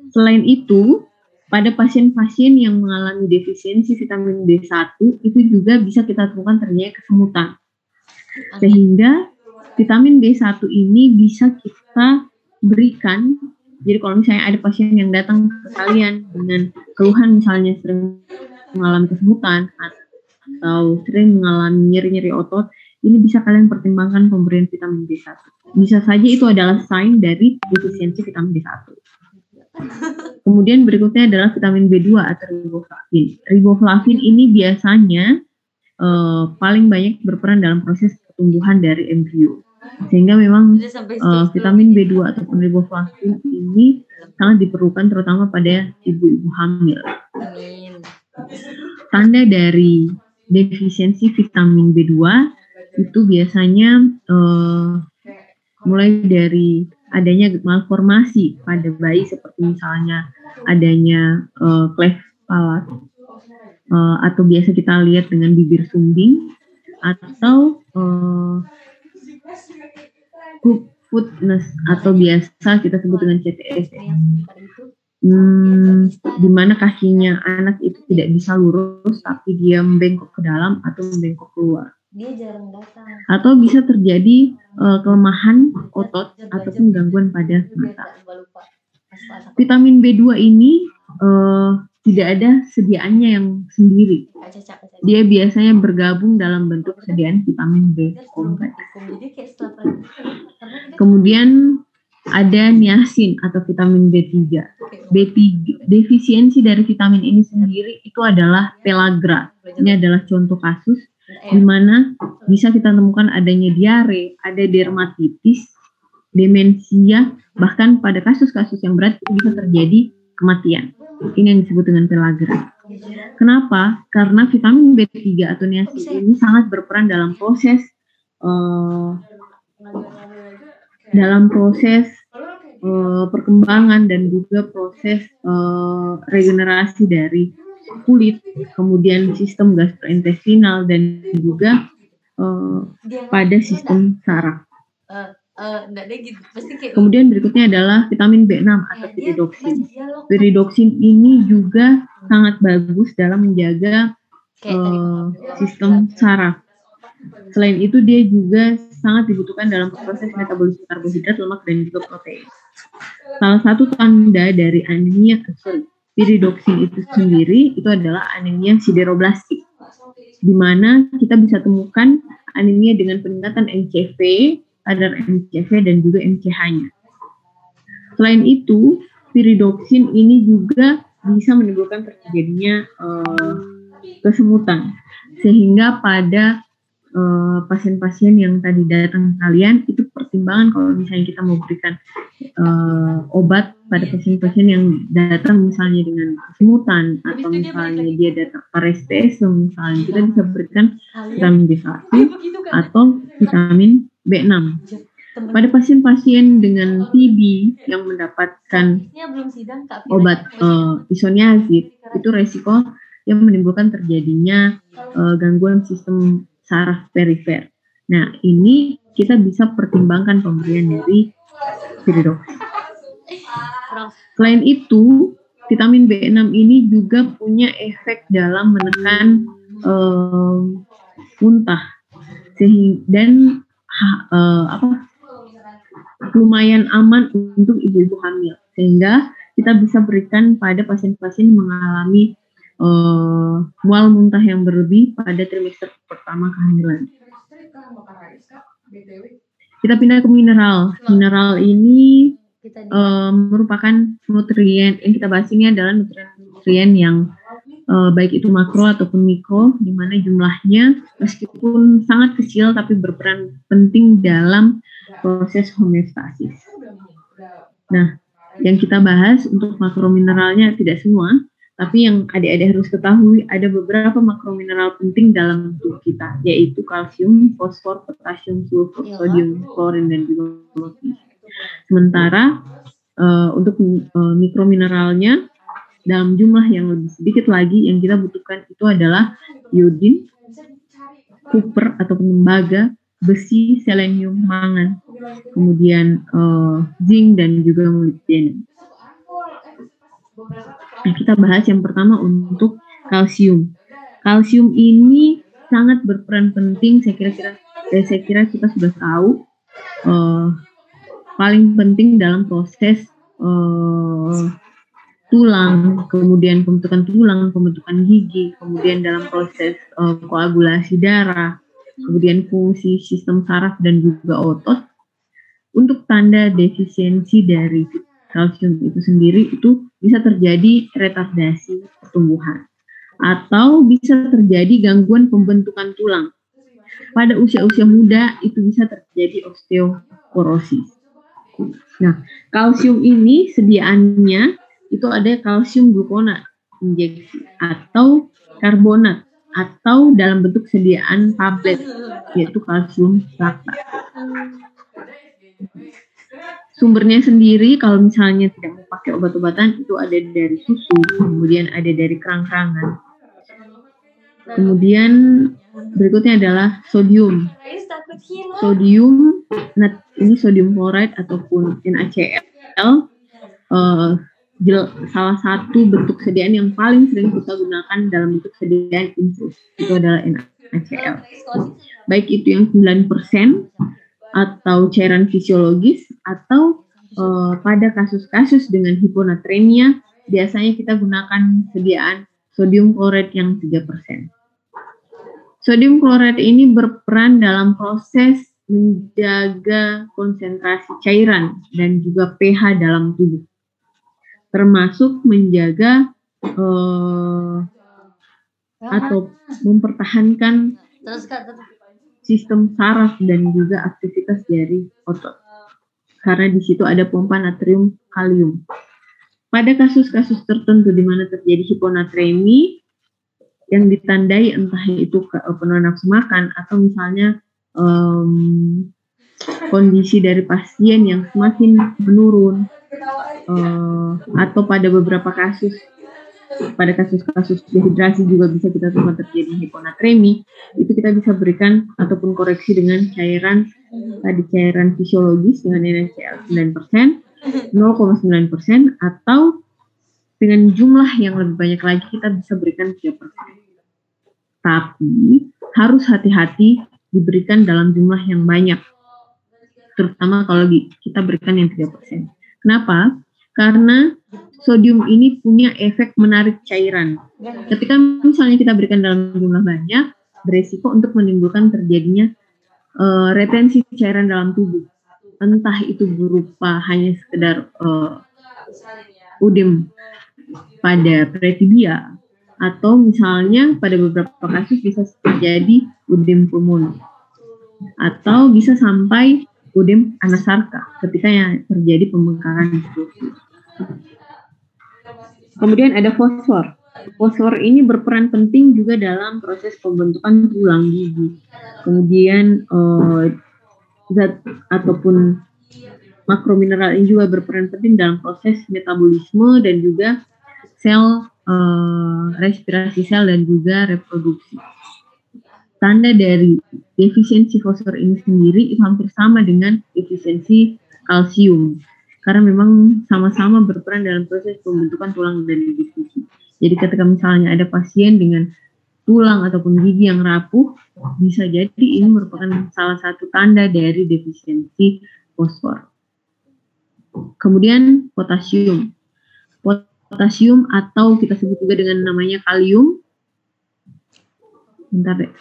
Selain itu, pada pasien-pasien yang mengalami defisiensi vitamin B1 itu juga bisa kita temukan terjadi kesemutan. Sehingga vitamin B1 ini bisa kita berikan. Jadi kalau misalnya ada pasien yang datang ke kalian dengan keluhan misalnya sering mengalami kesemutan atau sering mengalami nyeri-nyeri otot, ini bisa kalian pertimbangkan pemberian vitamin B1. Bisa saja itu adalah sign dari defisiensi vitamin B1. Kemudian berikutnya adalah vitamin B2 atau riboflavin. Riboflavin ini biasanya paling banyak berperan dalam proses pertumbuhan dari embrio. Sehingga memang vitamin B2 ataupun riboflavin ini sangat diperlukan terutama pada ibu-ibu hamil. Tanda dari defisiensi vitamin B2 itu biasanya mulai dari adanya malformasi pada bayi seperti misalnya adanya cleft palate atau biasa kita lihat dengan bibir sumbing atau hookfootness atau biasa kita sebut dengan CTS, di mana kakinya anak itu tidak bisa lurus tapi dia membengkok ke dalam atau membengkok keluar. Dia jarang datang. Atau bisa terjadi kelemahan otot ataupun gangguan pada mata. Vitamin B2 ini tidak ada sediaannya yang sendiri. Dia biasanya bergabung dalam bentuk sediaan vitamin B kompleks. Kemudian ada niacin atau vitamin B3. B3 defisiensi dari vitamin ini sendiri itu adalah pellagra. Ini adalah contoh kasus di mana bisa kita temukan adanya diare, ada dermatitis, demensia, bahkan pada kasus-kasus yang berat itu bisa terjadi kematian. Ini yang disebut dengan pellagra. Kenapa? Karena vitamin B3 atau niacin ini sangat berperan dalam proses perkembangan dan juga proses regenerasi dari kulit, kemudian sistem gastrointestinal dan juga pada sistem saraf. Kemudian berikutnya adalah vitamin B6 atau pyridoxine. Pyridoxine ini juga sangat bagus dalam menjaga sistem saraf. Selain itu dia juga sangat dibutuhkan dalam proses metabolisme karbohidrat, lemak dan juga protein. Salah satu tanda dari anemia pyridoxine itu sendiri itu adalah anemia sideroblastik, di mana kita bisa temukan anemia dengan peningkatan MCV, kadar MCV dan juga MCH-nya. Selain itu, pyridoxine ini juga bisa menimbulkan terjadinya kesemutan, sehingga pada pasien-pasien yang tadi datang kalian itu pertimbangan kalau misalnya kita mau berikan obat pada pasien-pasien yang datang misalnya dengan kesemutan atau misalnya dia datang parestese, misalnya kita bisa berikan vitamin B1 atau vitamin B6. Pada pasien-pasien dengan TB yang mendapatkan obat isoniazid itu resiko yang menimbulkan terjadinya gangguan sistem saraf perifer. Nah, ini kita bisa pertimbangkan pemberian dari pyridoxine. Selain itu, vitamin B6 ini juga punya efek dalam menekan muntah, dan lumayan aman untuk ibu-ibu hamil, sehingga kita bisa berikan pada pasien-pasien yang mengalami mual muntah yang berlebih pada trimester pertama kehamilan. Kita pindah ke mineral. Mineral ini merupakan nutrien yang kita bahas ini adalah nutrien yang baik itu makro ataupun mikro, di mana jumlahnya meskipun sangat kecil tapi berperan penting dalam proses homeostasis. Nah, yang kita bahas untuk makromineralnya tidak semua, tapi yang adik-adik harus ketahui ada beberapa makromineral penting dalam tubuh kita, yaitu kalsium, fosfor, potasium, sulfur, sodium, klorin, dan juga magnesium. Sementara untuk mikromineralnya dalam jumlah yang lebih sedikit lagi yang kita butuhkan itu adalah iodin, kuper ataupun tembaga, besi, selenium, mangan, kemudian zinc dan juga molybdenum. Nah, kita bahas yang pertama untuk kalsium. Kalsium ini sangat berperan penting. Saya kira kita sudah tahu paling penting dalam proses tulang, kemudian pembentukan tulang, pembentukan gigi, kemudian dalam proses koagulasi darah, kemudian fungsi sistem saraf dan juga otot. Untuk tanda defisiensi dari kalsium itu sendiri itu bisa terjadi retardasi pertumbuhan atau bisa terjadi gangguan pembentukan tulang. Pada usia-usia muda itu bisa terjadi osteoporosis. Nah, kalsium ini sediaannya itu ada kalsium glukonat injeksi atau karbonat atau dalam bentuk sediaan tablet yaitu kalsium laktat. Sumbernya sendiri kalau misalnya tidak mau pakai obat-obatan itu ada dari susu, kemudian ada dari kerang-kerangan. Kemudian berikutnya adalah sodium. Sodium, ini sodium chloride ataupun NaCl, salah satu bentuk sediaan yang paling sering kita gunakan dalam bentuk sediaan infus itu adalah NaCl. Baik itu yang 9% atau cairan fisiologis atau pada kasus-kasus dengan hiponatremia biasanya kita gunakan sediaan sodium chloride yang 3%. Sodium chloride ini berperan dalam proses menjaga konsentrasi cairan dan juga pH dalam tubuh, termasuk menjaga atau mempertahankan sistem saraf dan juga aktivitas dari otot. Karena di situ ada pompa natrium kalium. Pada kasus-kasus tertentu di mana terjadi hiponatremi yang ditandai entah itu penurunan nafsu makan atau misalnya kondisi dari pasien yang semakin menurun atau pada beberapa kasus pada kasus-kasus dehidrasi juga bisa kita temukan terjadi hiponatremi, itu kita bisa berikan ataupun koreksi dengan cairan fisiologis dengan NaCl 9%, 0,9% atau dengan jumlah yang lebih banyak lagi kita bisa berikan 3%. Tapi harus hati-hati diberikan dalam jumlah yang banyak, terutama kalau kita berikan yang 3%. Kenapa? Karena sodium ini punya efek menarik cairan. Ketika misalnya kita berikan dalam jumlah banyak, beresiko untuk menimbulkan terjadinya retensi cairan dalam tubuh. Entah itu berupa hanya sekedar udem pada pretibia, atau misalnya pada beberapa kasus bisa terjadi udem pulmoner, atau bisa sampai udem anasarka ketika yang terjadi pembengkakan struktur. Kemudian ada fosfor. Fosfor ini berperan penting juga dalam proses pembentukan tulang gigi. Kemudian zat ataupun makromineral ini juga berperan penting dalam proses metabolisme dan juga sel respirasi sel dan juga reproduksi. Tanda dari defisiensi fosfor ini sendiri itu hampir sama dengan defisiensi kalsium. Karena memang sama-sama berperan dalam proses pembentukan tulang dan gigi. Jadi ketika misalnya ada pasien dengan tulang ataupun gigi yang rapuh, bisa jadi ini merupakan salah satu tanda dari defisiensi fosfor. Kemudian potasium. Potasium atau kita sebut juga dengan namanya kalium. Bentar deh.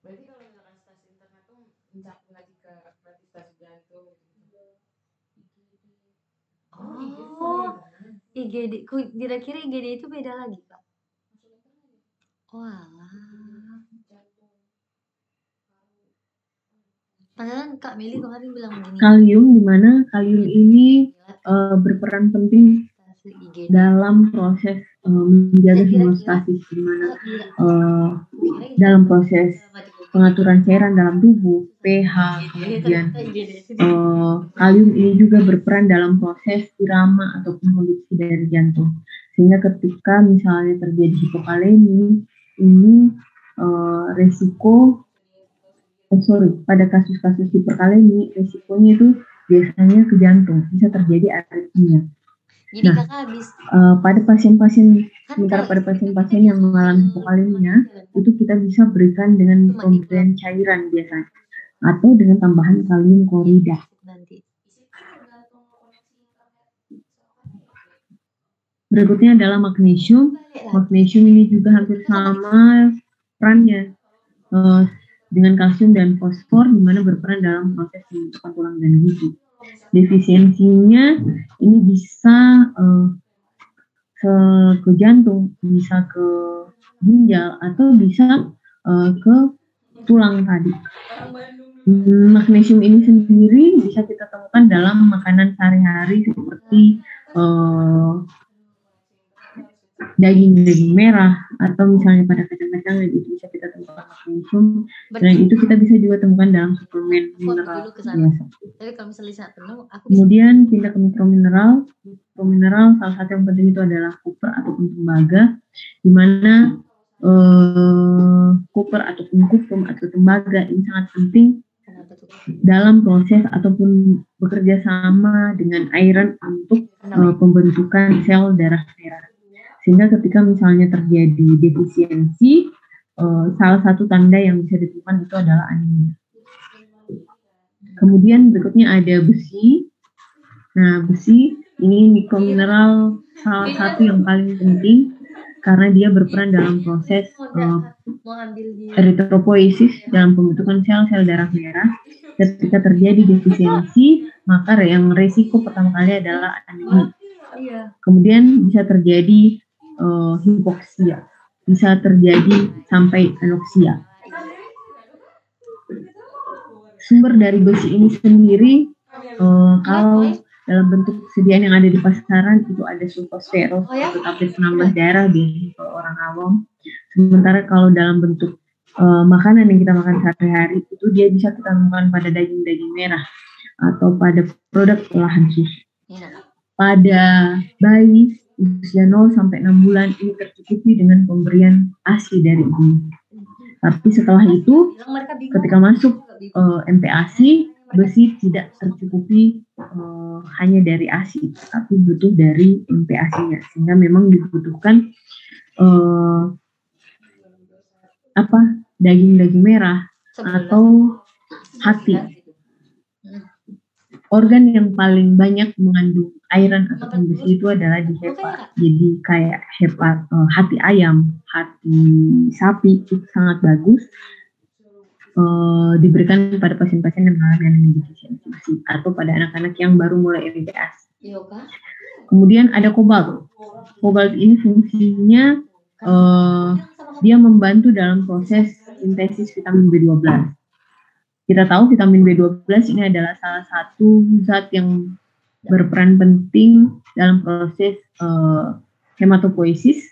Berarti kalau misalkan stasiun tertentu mencakup lagi ke berarti stasiun jantung gitu. IGD, kira-kira IGD itu beda lagi, Pak? Walah. Padahal Kak Meli kemarin bilang begini. Kalium, di mana kalium ini berperan penting dalam proses menjaga hemostasis, di mana dalam proses pengaturan cairan dalam tubuh, pH, kemudian kalium ini juga berperan dalam proses irama ataupun konduksi dari jantung. Sehingga ketika misalnya terjadi hipokalemi, ini resiko, pada kasus-kasus hiperkalemi, resikonya itu biasanya ke jantung, bisa terjadi aritmia. Jadi Nah, kakak habis pada pasien-pasien, kan sementara kalau pada istri itu pasien-pasien kita yang mengalami hipokalemia, itu kita bisa berikan dengan cuma di pemberian cairan biasanya, atau dengan tambahan kalium klorida. nanti. Berikutnya adalah magnesium. Magnesium ini juga hampir sama perannya dengan kalsium dan fosfor, di mana berperan dalam proses pembentukan tulang dan gizi. Defisiensinya ini bisa ke jantung, bisa ke ginjal, atau bisa ke tulang tadi. Magnesium ini sendiri bisa kita temukan dalam makanan sehari-hari seperti daging-daging merah, atau misalnya pada kacang-kacangan itu bisa kita temukan magnesium. Selain itu kita bisa juga temukan dalam suplemen mineral biasa. Tapi kalau misalnya saat penuh, aku bisa Kemudian pindah ke mikromineral. Mikromineral salah satu yang penting itu adalah koper ataupun tembaga, di mana koper ataupun kuprum atau tembaga ini sangat penting dalam proses ataupun bekerja sama dengan iron untuk pembentukan sel darah merah. Sehingga ketika misalnya terjadi defisiensi, salah satu tanda yang bisa ditemukan itu adalah anemia. Kemudian berikutnya ada besi. Nah, besi ini mikromineral salah satu yang paling penting karena dia berperan dalam proses eritropoiesis dalam pembentukan sel-sel darah merah. Ketika terjadi defisiensi, maka yang resiko pertama kali adalah anemia. Kemudian bisa terjadi hipoksia, bisa terjadi sampai anoksia. Sumber dari besi ini sendiri, kalau dalam bentuk sediaan yang ada di pasaran itu ada sulfosferol atau tablet penambah darah biasanya kalau orang awam. Sementara kalau dalam bentuk makanan yang kita makan sehari-hari itu dia bisa kita temukan pada daging-daging merah atau pada produk olahan susu. Pada bayi usia 0 sampai 6 bulan ini tercukupi dengan pemberian ASI dari ibu. Tapi setelah itu ketika masuk MPASI, besi tidak tercukupi hanya dari ASI, tapi butuh dari MPASI-nya, sehingga memang dibutuhkan daging-daging merah atau hati. Organ yang paling banyak mengandung iron ataupun besi itu adalah di hepa. Jadi kayak hepa, hati ayam, hati sapi itu sangat bagus diberikan pada pasien-pasien yang mengalami anemia defisiensi besi atau pada anak-anak yang baru mulai MPASI. Kemudian ada kobalt. Kobalt ini fungsinya dia membantu dalam proses sintesis vitamin B12. Kita tahu vitamin B12 ini adalah salah satu zat yang berperan penting dalam proses hematopoiesis,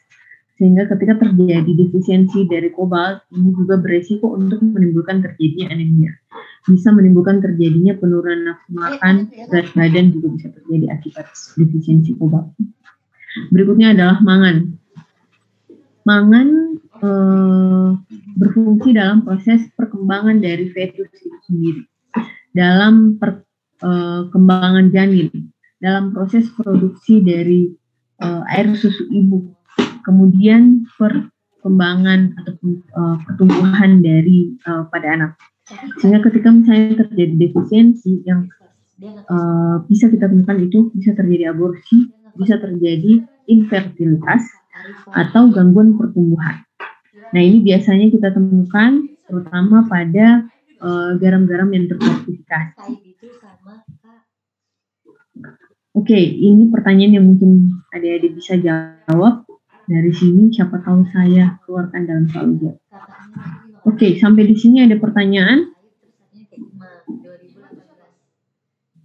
sehingga ketika terjadi defisiensi dari kobalt, ini juga beresiko untuk menimbulkan terjadinya anemia. Bisa menimbulkan terjadinya penurunan nafsu makan, berat badan juga bisa terjadi akibat defisiensi kobalt. Berikutnya adalah mangan. Mangan berfungsi dalam proses perkembangan dari fetus itu sendiri, dalam perkembangan janin, dalam proses produksi dari air susu ibu, kemudian perkembangan ataupun pertumbuhan dari pada anak. Sehingga ketika misalnya terjadi defisiensi yang bisa kita temukan itu bisa terjadi aborsi, bisa terjadi infertilitas atau gangguan pertumbuhan. Nah, ini biasanya kita temukan terutama pada garam-garam yang terfortifikasi. Oke, ini pertanyaan yang mungkin adik-adik bisa jawab. Dari sini siapa tahu saya keluarkan dalam soal ujian. Oke, sampai di sini ada pertanyaan?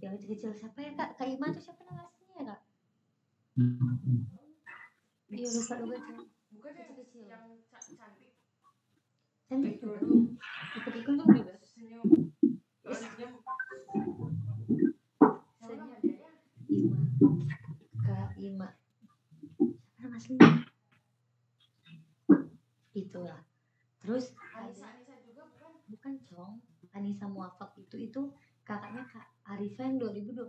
Yang kecil-kecil siapa ya Kak? Kak Ima tuh siapa namanya ya Kak? Iya lupa. Bukan kecil-kecil. Yang cantik. Cantik juga. Ikut juga. Senyum. Terus senyum. Senyum. Ima. Kak Ima. Nama aslinya? Itulah. Terus Anissa juga bukan? bukan Cong. Anissa Muafak itu kakaknya Kak Arifa yang 2020.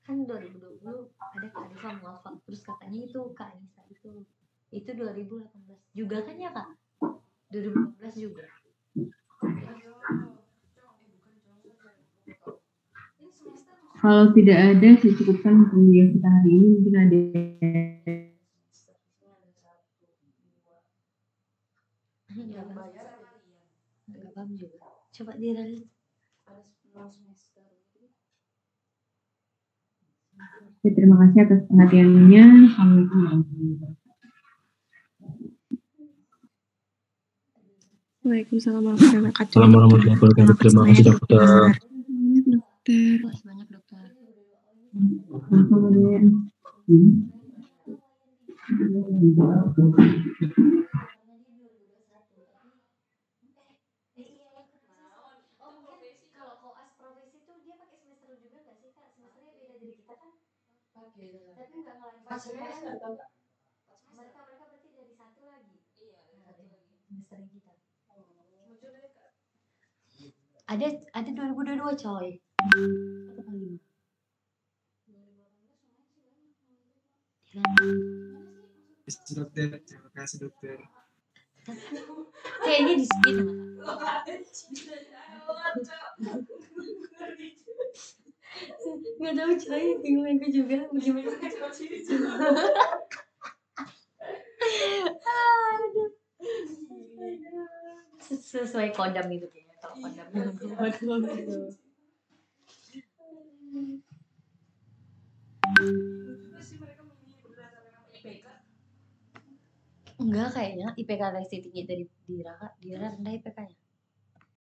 Kan 2020 ada Kak Arifa Muafak. Terus kakaknya itu Kak Anissa itu 2018 juga kan ya Kak? 2015 juga. Kalau tidak ada, saya cukupkan kuliah kita hari ini. Mungkin ada Nggak Yang paham. bayar apa Rian? Nggak paham juga. Coba diralat. Ada 9 semester. Ya, terima kasih atas perhatiannya. Assalamualaikum warahmatullahi wabarakatuh. Waalaikumsalam warahmatullahi wabarakatuh. Assalamualaikum warahmatullahi wabarakatuh. Terima kasih dokter. Dokter. Makasih banyak dokter. Kemudian, Kalau koas profesi tuh dia pakai semester juga nggak sih Kak? Semesternya beda dari kita kan? Pakai dalam. Tapi nggak ngalahin Pas semester kan? atau enggak? Mereka berarti dari satu lagi. Iya, ada satu lagi. Semesternya kita. Muncul deh Kak. Ada 2022 coy. 1 kali 5. Dokter, terima kasih dokter. Kayaknya di speed nggak tahu coy, bingung aku juga bagaimana. Aduh. Sesuai kodam itu kayaknya kalau kodam gitu. Sih mereka memilih berdasarkan apa IPK? Enggak kayaknya IPK Resti tinggi dari Dira Kak. Dira rendah IPK-nya.